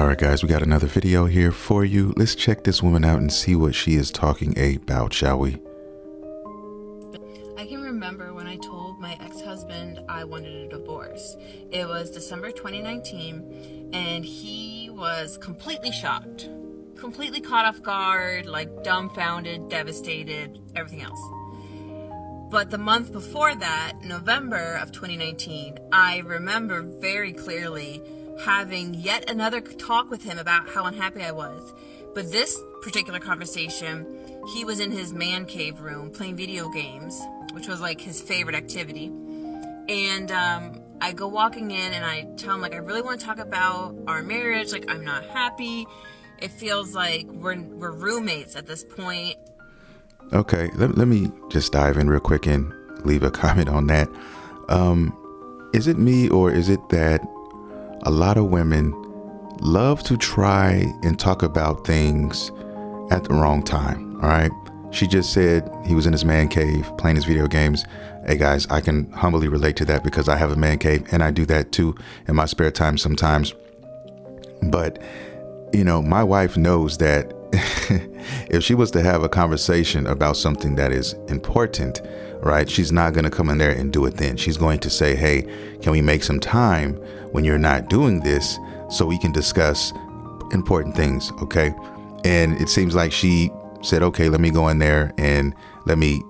All right, guys, we got another video here for you. Let's check this woman out and see what she is talking about, shall we? I can remember when I told my ex-husband I wanted a divorce. It was December 2019, and he was completely shocked, completely caught off guard, like dumbfounded, devastated, everything else. But the month before that, November of 2019, I remember very clearly having yet another talk with him about how unhappy I was. But this particular conversation, he was in his man cave room playing video games, which was like his favorite activity. And I go walking in and I tell him, like, I really want to talk about our marriage. Like, I'm not happy. It feels like we're roommates at this point. Okay, let me just dive in real quick and leave a comment on that. Is it me, or is it that a lot of women love to try and talk about things at the wrong time? All right. She just said he was in his man cave playing his video games. Hey guys, I can humbly relate to that because I have a man cave and I do that too in my spare time sometimes. But, you know, my wife knows that if she was to have a conversation about something that is important, right, she's not going to come in there and do it then. She's going to say, hey, can we make some time when you're not doing this so we can discuss important things? Okay. And it seems like she said, okay, let me go in there and let me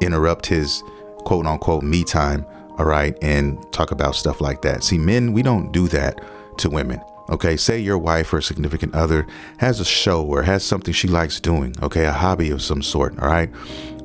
interrupt his quote unquote me time. All right. And talk about stuff like that. See, men, we don't do that to women. Okay, say your wife or significant other has a show or has something she likes doing, okay, a hobby of some sort, all right?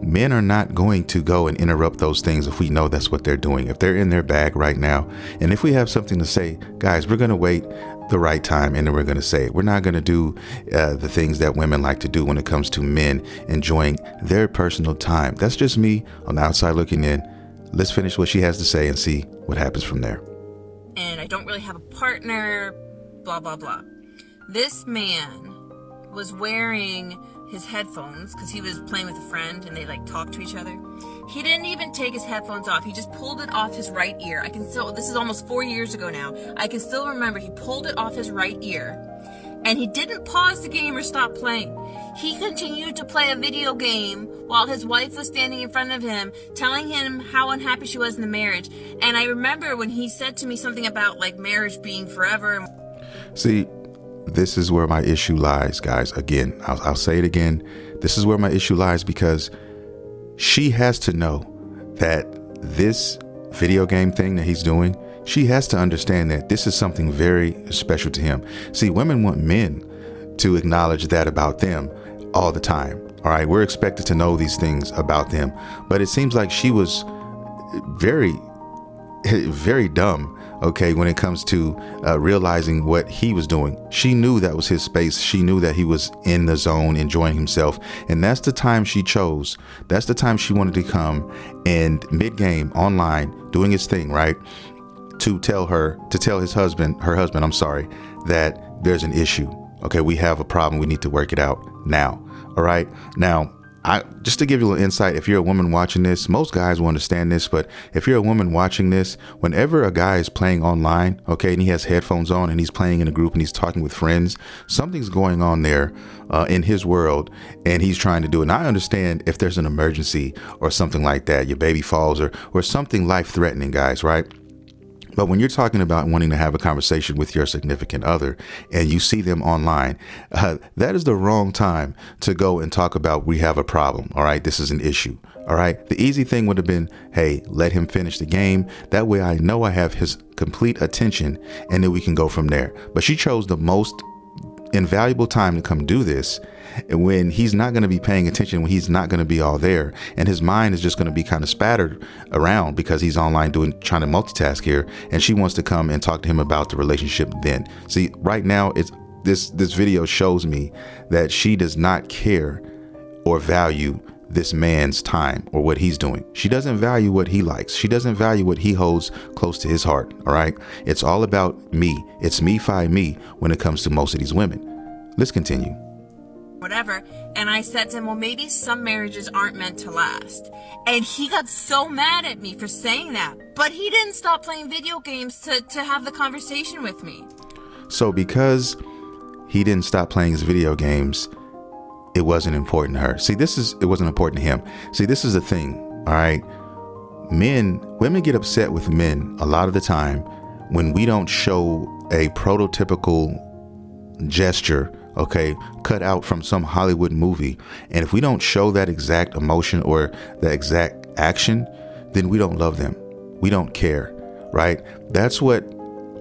Men are not going to go and interrupt those things if we know that's what they're doing, if they're in their bag right now. And if we have something to say, guys, we're going to wait the right time and then we're going to say it. We're not going to do the things that women like to do when it comes to men enjoying their personal time. That's just me on the outside looking in. Let's finish what she has to say and see what happens from there. And I don't really have a partner, blah, blah, blah. This man was wearing his headphones because he was playing with a friend and they like talked to each other. He didn't even take his headphones off. He just pulled it off his right ear. I can still, this is almost 4 years ago now. I can still remember he pulled it off his right ear and he didn't pause the game or stop playing. He continued to play a video game while his wife was standing in front of him, telling him how unhappy she was in the marriage. And I remember when he said to me something about like marriage being forever. See, this is where my issue lies, guys. Again, I'll say it again. This is where my issue lies because she has to know that this video game thing that he's doing, she has to understand that this is something very special to him. See, women want men to acknowledge that about them all the time. All right. We're expected to know these things about them. But it seems like she was very, very dumb. Okay, when it comes to realizing what he was doing. She knew that was his space. She knew that he was in the zone, enjoying himself. And that's the time she chose. That's the time she wanted to come and mid-game online doing his thing, right? To tell her, to tell her husband, that there's an issue. Okay, we have a problem. We need to work it out now. All right. Now, just to give you a little insight, if you're a woman watching this, most guys will understand this, but if you're a woman watching this, whenever a guy is playing online, okay, and he has headphones on and he's playing in a group and he's talking with friends, something's going on there in his world and he's trying to do it. And I understand if there's an emergency or something like that, your baby falls or something life threatening, guys, right? But when you're talking about wanting to have a conversation with your significant other and you see them online, that is the wrong time to go and talk about we have a problem. All right. This is an issue. All right. The easy thing would have been, hey, let him finish the game. That way I know I have his complete attention and then we can go from there. But she chose the most invaluable time to come do this when he's not going to be paying attention, when he's not going to be all there, and his mind is just going to be kind of spattered around because he's online trying to multitask here, and she wants to come and talk to him about the relationship then. See, right now it's this video shows me that she does not care or value this man's time or what he's doing. She doesn't value what he likes. She doesn't value what he holds close to his heart. All right. It's all about me. It's me when it comes to most of these women. Let's continue. Whatever. And I said to him, well, maybe some marriages aren't meant to last. And he got so mad at me for saying that, but he didn't stop playing video games to have the conversation with me. So because he didn't stop playing his video games, it wasn't important to her. See, it wasn't important to him. See, this is the thing. All right. Women get upset with men a lot of the time when we don't show a prototypical gesture, okay, cut out from some Hollywood movie. And if we don't show that exact emotion or the exact action, then we don't love them. We don't care, right? That's what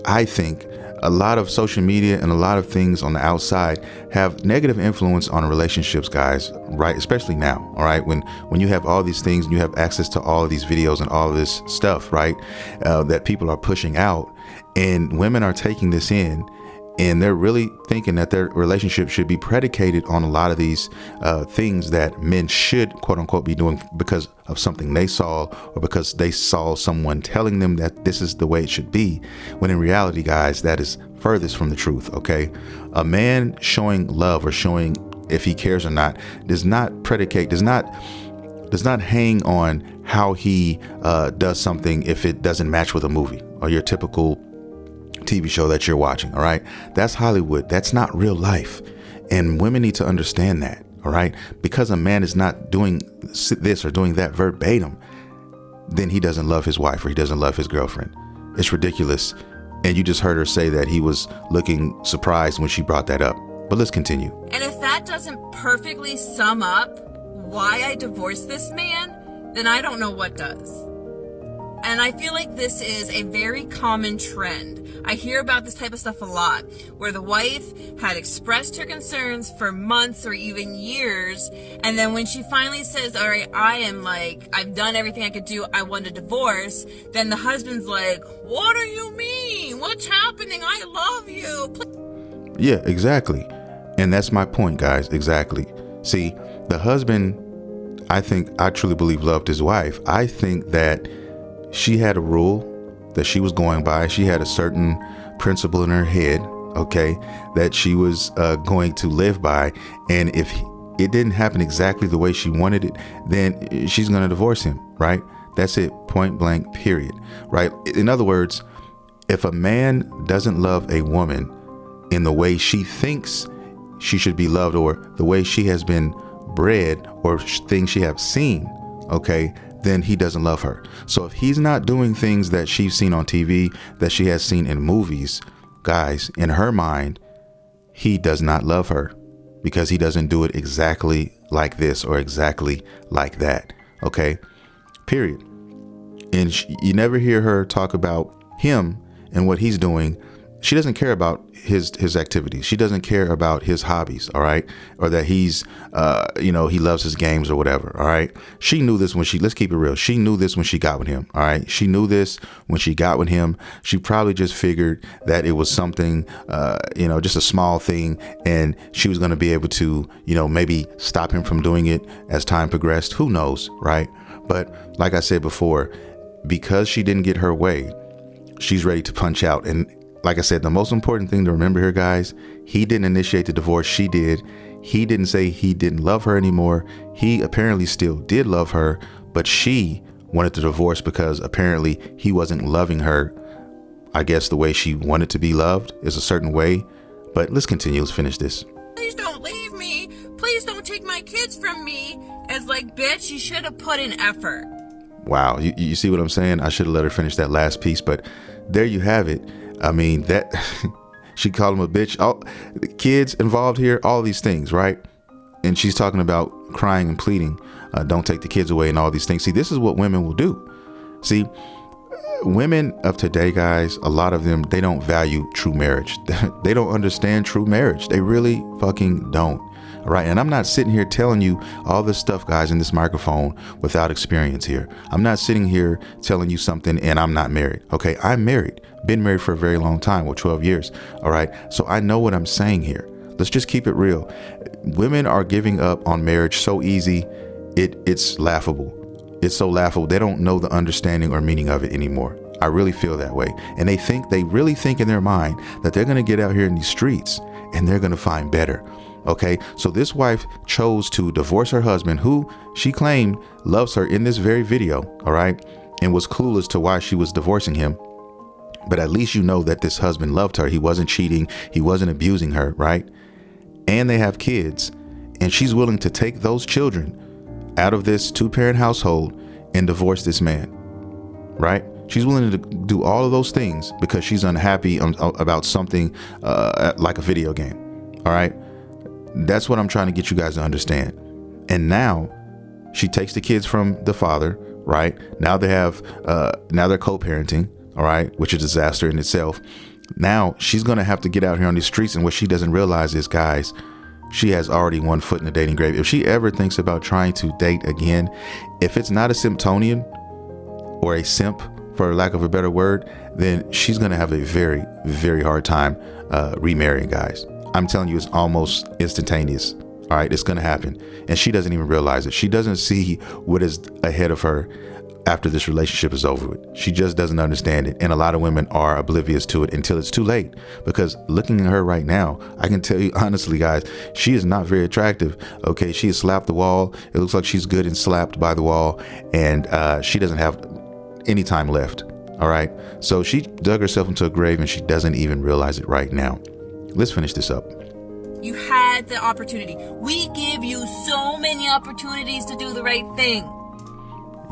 I think. A lot of social media and a lot of things on the outside have negative influence on relationships, guys, right? Especially now, all right? When you have all these things and you have access to all of these videos and all of this stuff, right? That people are pushing out, and women are taking this in, and they're really thinking that their relationship should be predicated on a lot of these things that men should, quote unquote, be doing because of something they saw or because they saw someone telling them that this is the way it should be. When in reality, guys, that is furthest from the truth. OK, a man showing love or showing if he cares or not does not hang on how he does something if it doesn't match with a movie or your typical TV show that you're watching. All right. That's Hollywood. That's not real life. And women need to understand that. All right. Because a man is not doing this or doing that verbatim, then he doesn't love his wife or he doesn't love his girlfriend. It's ridiculous. And you just heard her say that he was looking surprised when she brought that up. But let's continue. And if that doesn't perfectly sum up why I divorced this man, then I don't know what does. And I feel like this is a very common trend. I hear about this type of stuff a lot, where the wife had expressed her concerns for months or even years. And then when she finally says, all right, I've done everything I could do, I want a divorce. Then the husband's like, what do you mean? What's happening? I love you. Yeah, exactly. And that's my point, guys. Exactly. See, the husband, I truly believe loved his wife. I think that she had a rule that she was going by. She had a certain principle in her head, okay, that she was going to live by. And if it didn't happen exactly the way she wanted it, then she's going to divorce him, right? That's it, point blank, period, right? In other words, if a man doesn't love a woman in the way she thinks she should be loved or the way she has been bred or things she has seen, okay, then he doesn't love her. So if he's not doing things that she's seen on TV, that she has seen in movies, guys, in her mind, he does not love her because he doesn't do it exactly like this or exactly like that. Okay, period. And you never hear her talk about him and what he's doing. She doesn't care about his activities. She doesn't care about his hobbies. All right. Or that he's, he loves his games or whatever. All right. She knew this let's keep it real. She knew this when she got with him. All right. She knew this when she got with him. She probably just figured that it was something, just a small thing. And she was going to be able to, maybe stop him from doing it as time progressed. Who knows? Right. But like I said before, because she didn't get her way, she's ready to punch out. And like I said, the most important thing to remember here, guys, he didn't initiate the divorce. She did. He didn't say he didn't love her anymore. He apparently still did love her, but she wanted the divorce because apparently he wasn't loving her. I guess the way she wanted to be loved is a certain way. But let's continue. Let's finish this. Please don't leave me. Please don't take my kids from me. It's like, bitch, you should have put in effort. Wow. You see what I'm saying? I should have let her finish that last piece, but there you have it. I mean, that she called him a bitch. All the kids involved here, all these things, right? And she's talking about crying and pleading, don't take the kids away and all these things. See, this is what women will do. See, women of today, guys, a lot of them, they don't value true marriage. They don't understand true marriage. They really fucking don't. All right. And I'm not sitting here telling you all this stuff, guys, in this microphone without experience here. I'm not sitting here telling you something and I'm not married. OK, I'm married, been married for a very long time, 12 years. All right. So I know what I'm saying here. Let's just keep it real. Women are giving up on marriage so easy. It's laughable. It's so laughable. They don't know the understanding or meaning of it anymore. I really feel that way. And they really think in their mind that they're going to get out here in these streets and they're going to find better. OK, so this wife chose to divorce her husband, who she claimed loves her in this very video. All right. And was clueless to why she was divorcing him. But at least you know that this husband loved her. He wasn't cheating. He wasn't abusing her, right? And they have kids. And she's willing to take those children out of this 2-parent household and divorce this man, right? She's willing to do all of those things because she's unhappy about something like a video game. All right. That's what I'm trying to get you guys to understand. And now she takes the kids from the father, right? Now they have now they're co-parenting. All right. Which is a disaster in itself. Now she's going to have to get out here on these streets. And what she doesn't realize is, guys, she has already one foot in the dating grave. If she ever thinks about trying to date again, if it's not a Simptonian or a simp, for lack of a better word, then she's going to have a very, very hard time remarrying, guys. I'm telling you, it's almost instantaneous. All right. It's going to happen. And she doesn't even realize it. She doesn't see what is ahead of her after this relationship is over with. She just doesn't understand it. And a lot of women are oblivious to it until it's too late. Because looking at her right now, I can tell you honestly, guys, she is not very attractive. Okay. She has slapped the wall. It looks like she's good and slapped by the wall. And she doesn't have any time left. All right. So she dug herself into a grave and she doesn't even realize it right now. Let's finish this up. You had the opportunity. We give you so many opportunities to do the right thing.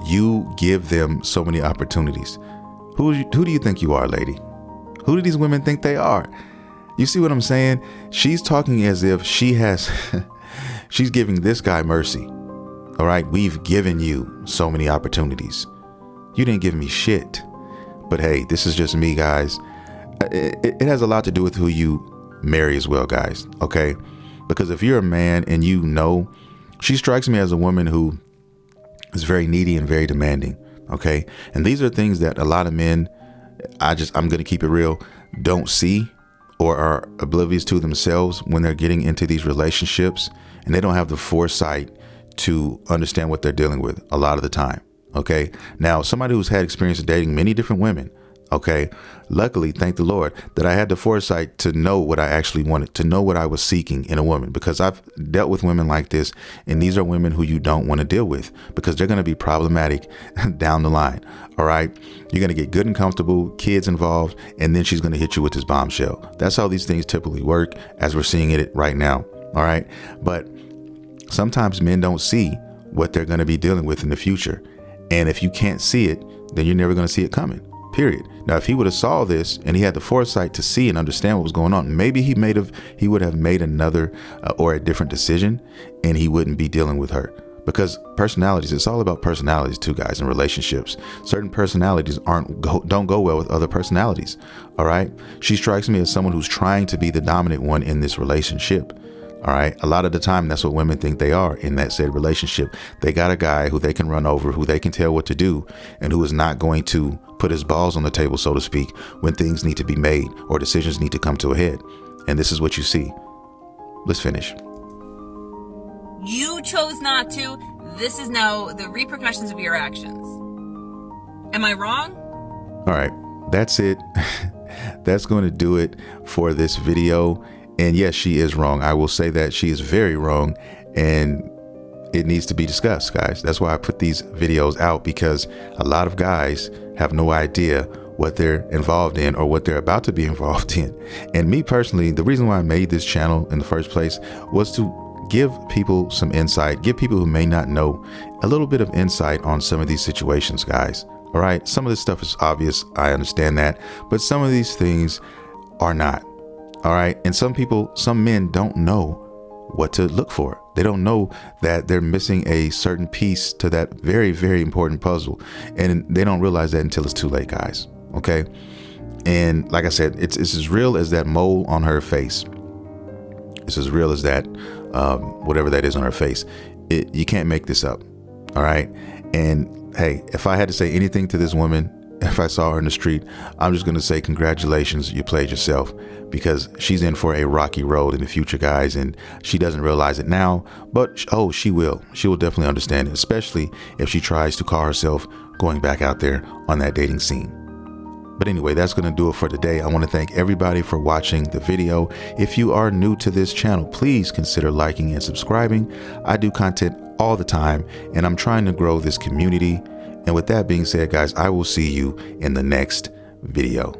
You give them so many opportunities. Who do you think you are, lady? Who do these women think they are? You see what I'm saying? She's talking as if she has, she's giving this guy mercy. All right. We've given you so many opportunities. You didn't give me shit. But hey, this is just me, guys. It has a lot to do with who you marry as well, guys. Okay. Because if you're a man and you know, she strikes me as a woman who is very needy and very demanding. Okay. And these are things that a lot of men, I'm going to keep it real, don't see or are oblivious to themselves when they're getting into these relationships, and they don't have the foresight to understand what they're dealing with a lot of the time. Okay. Now, somebody who's had experience of dating many different women. Okay. Luckily, thank the Lord that I had the foresight to know what I actually wanted, to know what I was seeking in a woman, because I've dealt with women like this. And these are women who you don't want to deal with because they're going to be problematic down the line. All right. You're going to get good and comfortable, kids involved, and then she's going to hit you with this bombshell. That's how these things typically work, as we're seeing it right now. All right. But sometimes men don't see what they're going to be dealing with in the future. And if you can't see it, then you're never going to see it coming, period. Now, if he would have saw this and he had the foresight to see and understand what was going on, maybe he would have made another or a different decision, and he wouldn't be dealing with her. Because personalities, it's all about personalities too, guys, in relationships. Certain personalities don't go well with other personalities. All right. She strikes me as someone who's trying to be the dominant one in this relationship. All right. A lot of the time, that's what women think they are in that said relationship. They got a guy who they can run over, who they can tell what to do, and who is not going to put his balls on the table, so to speak, when things need to be made or decisions need to come to a head. And this is what you see. Let's finish. You chose not to. This is now the repercussions of your actions. Am I wrong? All right. That's it. That's going to do it for this video. And yes, she is wrong. I will say that she is very wrong, and it needs to be discussed, guys. That's why I put these videos out, because a lot of guys have no idea what they're involved in or what they're about to be involved in. And me personally, the reason why I made this channel in the first place was to give people some insight, give people who may not know a little bit of insight on some of these situations, guys. All right. Some of this stuff is obvious. I understand that. But some of these things are not. All right. And some men don't know what to look for. They don't know that they're missing a certain piece to that very, very important puzzle. And they don't realize that until it's too late, guys. OK. And like I said, it's as real as that mole on her face. It's as real as that, whatever that is on her face. You can't make this up. All right. And hey, if I had to say anything to this woman, if I saw her in the street, I'm just going to say, congratulations, you played yourself, because she's in for a rocky road in the future, guys. And she doesn't realize it now, but she will. She will definitely understand it, especially if she tries to call herself going back out there on that dating scene. But anyway, that's going to do it for today. I want to thank everybody for watching the video. If you are new to this channel, please consider liking and subscribing. I do content all the time, and I'm trying to grow this community. And with that being said, guys, I will see you in the next video.